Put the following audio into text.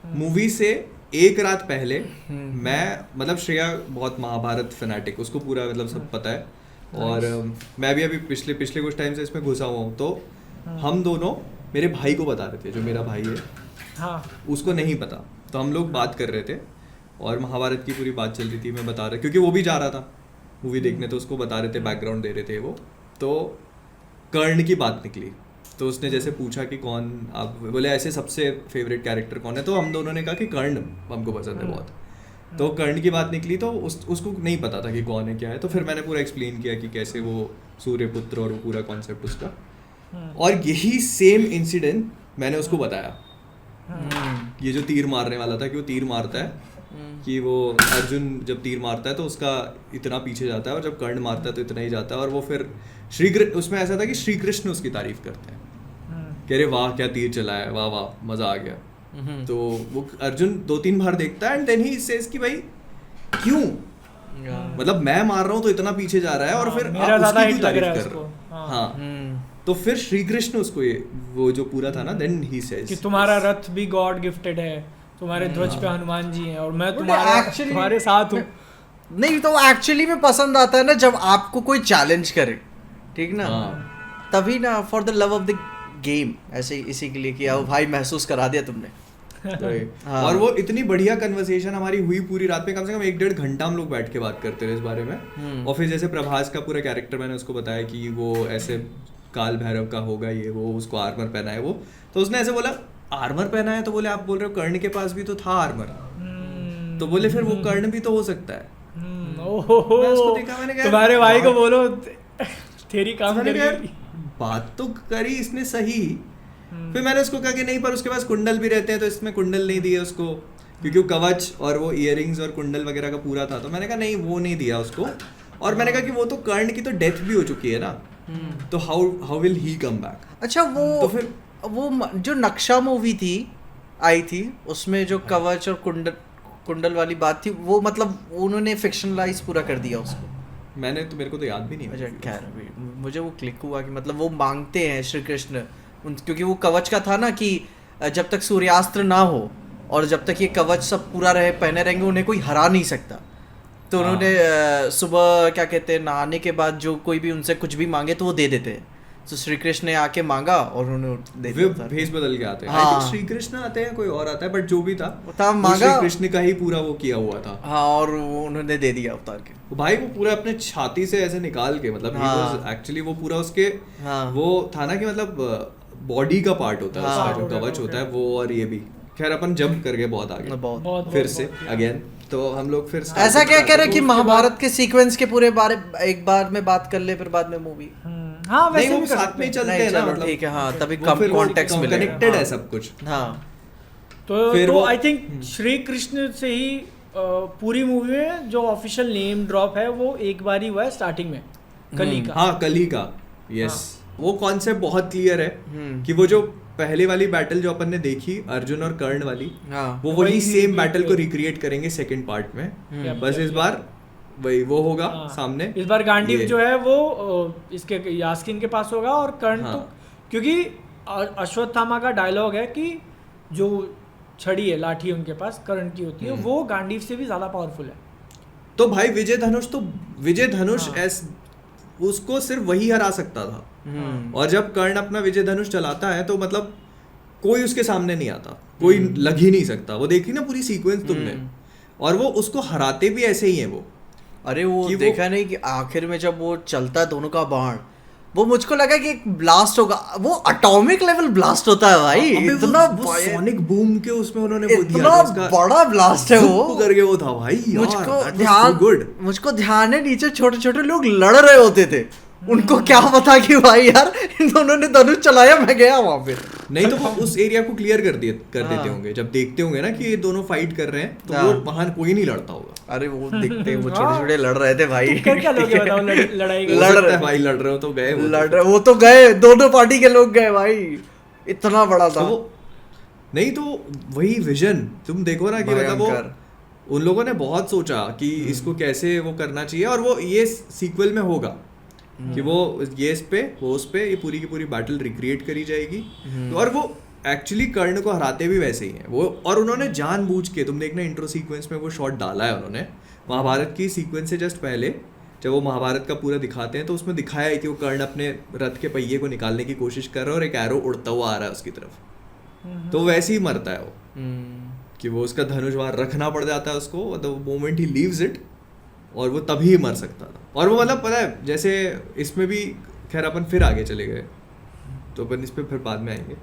Movie से एक रात पहले मैं मतलब श्रेया बहुत महाभारत फैनेटिक, उसको पूरा मतलब सब पता है, और मैं भी अभी पिछले कुछ टाइम से इसमें घुसा हुआ हूँ, तो हम दोनों मेरे भाई को बता रहे थे, जो मेरा भाई है उसको नहीं पता, तो हम लोग बात कर रहे थे और महाभारत की पूरी बात चल रही थी, मैं बता रहा क्योंकि वो भी जा रहा था मूवी देखने, तो उसको बता रहे थे, बैकग्राउंड दे रहे थे वो, तो कर्ण की बात निकली, तो उसने जैसे पूछा कि कौन आप, बोले ऐसे सबसे फेवरेट कैरेक्टर कौन है, तो हम दोनों ने कहा कि कर्ण हमको पसंद है बहुत, तो कर्ण की बात निकली, तो उसको नहीं पता था कि कौन है क्या है, तो फिर मैंने पूरा एक्सप्लेन किया कि कैसे वो सूर्यपुत्र और वो पूरा कॉन्सेप्ट उसका, और यही सेम इंसिडेंट मैंने उसको बताया, ये जो तीर मारने वाला था कि वो तीर मारता है कि वो अर्जुन जब तीर मारता है तो उसका इतना पीछे जाता है, और जब कर्ण मारता है तो इतना ही जाता है, और वो फिर उसमें ऐसा था कि श्री कृष्ण उसकी तारीफ करते हैं, कह रहे वाह क्या तीर चलाया, वाह वाह मजा आ गया, तो वो अर्जुन 2-3 बार देखता है, एंड देन ही सेज कि भाई क्यों, मतलब मैं मार रहा हूँ तो इतना पीछे जा रहा है, और फिर आप उसकी क्यों तारीफ कर रहे हो, हाँ, तो फिर श्री कृष्ण उसको ये वो जो पूरा था ना, देन ही सेज कि तुम्हारा रथ भी गॉड गिफ्टेड है, तुम्हारे ध्वज पे हनुमान जी हैं और मैं तुम्हारे साथ हूँ। नहीं तो एक्चुअली में पसंद आता है ना जब आपको कोई चैलेंज करे, ठीक ना, तभी ना, for the love of the game, ऐसे इसी के लिए कि आओ भाई महसूस करा दिया तुमने। हाँ। और वो इतनी बढ़िया कन्वर्सेशन हमारी हुई पूरी रात में, कम से कम 1-1.5 घंटा हम लोग बैठ के बात करते रहे इस बारे में, और फिर जैसे प्रभास का पूरा कैरेक्टर मैंने उसको बताया कि वो ऐसे काल भैरव का होगा ये वो, उसको आर्मर पहना है वो, तो उसने ऐसे बोला आर्मर पहना है, तो बोले आप बोल रहे हो कर्ण के पास भी तो था आर्मर, तो बोले फिर वो कर्ण भी तो हो सकता है, तुम्हारे भाई को बोलो तेरी काम करेगी, बात तो करी इसने सही, फिर मैंने उसको कहा कि नहीं पर उसके पास कुंडल भी रहते हैं, तो इसमें कुंडल नहीं दिए उसको, क्योंकि वो कवच और वो इयररिंग्स और कुंडल वगैरह का पूरा था, तो मैंने कहा नहीं वो नहीं दिया उसको, और मैंने कहा कि वो तो कर्ण की तो डेथ भी हो चुकी है ना, तो how will he come back. अच्छा तो फिर वो जो नक्शा मूवी थी आई थी, उसमें जो कवच और कुंडल वाली बात थी, वो मतलब उन्होंने फिक्शनलाइज पूरा कर दिया उसको, मैंने तो मेरे को तो याद भी नहीं। अच्छा खैर मुझे वो क्लिक हुआ कि मतलब वो मांगते हैं श्री कृष्ण, क्योंकि वो कवच का था ना कि जब तक सूर्यास्त्र ना हो और जब तक ये कवच सब पूरा रहे पहने रहेंगे उन्हें कोई हरा नहीं सकता, तो उन्होंने सुबह क्या कहते हैं नहाने के बाद जो कोई भी उनसे कुछ भी मांगे तो वो दे देते हैं, तो श्री कृष्ण ने आके मांगा और उन्होंने दे दिया, भेष बदल के आते हैं, हाँ। श्री कृष्ण आते हैं कोई और आता है, बट जो भी था मांगा श्री कृष्ण का ही पूरा वो किया हुआ था, हाँ, और उन्होंने दे दिया उतार के, भाई वो पूरा अपने छाती से ऐसे निकाल के, मतलब एक्चुअली वो पूरा उसके वो था ना कि मतलब बॉडी का पार्ट होता है उसका जो कवच होता है वो, और ये भी खैर अपन जंप करके बहुत आगे फिर से अगेन, तो हम लोग फिर ऐसा क्या कह रहे कि महाभारत के सीक्वेंस के पूरे बारे एक बार में बात कर ले, फिर बाद में मूवी, हाँ वैसे नहीं वो साथ में चलते हैं ना, मतलब ठीक है, हाँ तभी कॉन्टेक्स्ट मिलेगा, कनेक्टेड है सब कुछ, हाँ, तो आई थिंक श्री कृष्ण से ही पूरी मूवी में जो ऑफिशियल नेम ड्रॉप है वो एक बार ही हुआ है स्टार्टिंग में, कली का, हाँ कली का, यस, वो कॉन्सेप्ट बहुत क्लियर है कि वो जो पहले वाली बैटल जो अपन ने देखी अर्जुन और कर्ण वाली, वो वही सेम बैटल को रिक्रिएट करेंगे सेकंड पार्ट में, बस इस बार वही वो होगा सामने, इस बार गांडीव जो है वो इसके यास्किन के पास होगा, और कर्ण तो क्योंकि अश्वत्थामा का डायलॉग है कि जो छड़ी है लाठी उनके पास कर्ण की होती है वो गांडीव से भी ज्यादा पावरफुल है, तो भाई विजय धनुष उसको सिर्फ वही हरा सकता था, और जब कर्ण अपना विजय धनुष चलाता है तो मतलब कोई उसके सामने नहीं आता, कोई लग ही नहीं सकता, वो देखी ना पूरी सीक्वेंस तुमने, और वो उसको हराते भी ऐसे ही है वो, अरे वो देखा नहीं कि आखिर में जब वो चलता है दोनों का बाण, वो मुझको लगा कि एक ब्लास्ट होगा, वो एटॉमिक लेवल ब्लास्ट होता है भाई, इतना सोनिक बूम के उसमें उन्होंने वो दिया था, इतना बड़ा ब्लास्ट है वो करके वो था भाई, मुझको ध्यान है नीचे छोटे छोटे लोग लड़ रहे होते थे, उनको क्या पता कि भाई यार इन दोनों ने धनुष चलाया, मैं गया वहां पे, नहीं तो वो उस एरिया को क्लियर कर देते होंगे, जब देखते होंगे ना कि ये दोनों फाइट कर रहे हैं, तो वो वहां कोई नहीं लड़ता होगा, अरे वो दिखते वो छोटे छोटे लड़ रहे थे भाई, क्या लोग बताओ लड़ाई लड़ रहे हैं भाई, लड़ रहे हो तो गए, लड़ रहे वो तो गए, दोनों पार्टी के लोग गए भाई, इतना बड़ा था वो, नहीं तो वही विजन तुम देखो ना कि मतलब वो उन लोगों ने बहुत सोचा कि इसको कैसे वो करना चाहिए, और वो ये सीक्वल में होगा कि वो ये इस पे वो उस पे ये पूरी की पूरी बैटल रिक्रिएट करी जाएगी, और वो एक्चुअली कर्ण को हराते भी वैसे ही हैं वो, और उन्होंने जानबूझ के, तुम देखना इंट्रो सीक्वेंस में वो शॉट डाला है उन्होंने महाभारत की सीक्वेंस से जस्ट पहले, जब वो महाभारत का पूरा दिखाते हैं तो उसमें दिखाया है कि वो कर्ण अपने रथ के पहिए को निकालने की कोशिश कर रहा है और एक एरो उड़ता हुआ आ रहा है उसकी तरफ, तो वैसे ही मरता है वो कि वो उसका धनुष वहाँ रखना पड़ जाता है उसको, the moment he leaves it, और वो तभी मर सकता था। और वो मतलब पता है जैसे इसमें भी, खैर अपन फिर आगे चले गए तो अपन इस पर फिर बाद में आएंगे।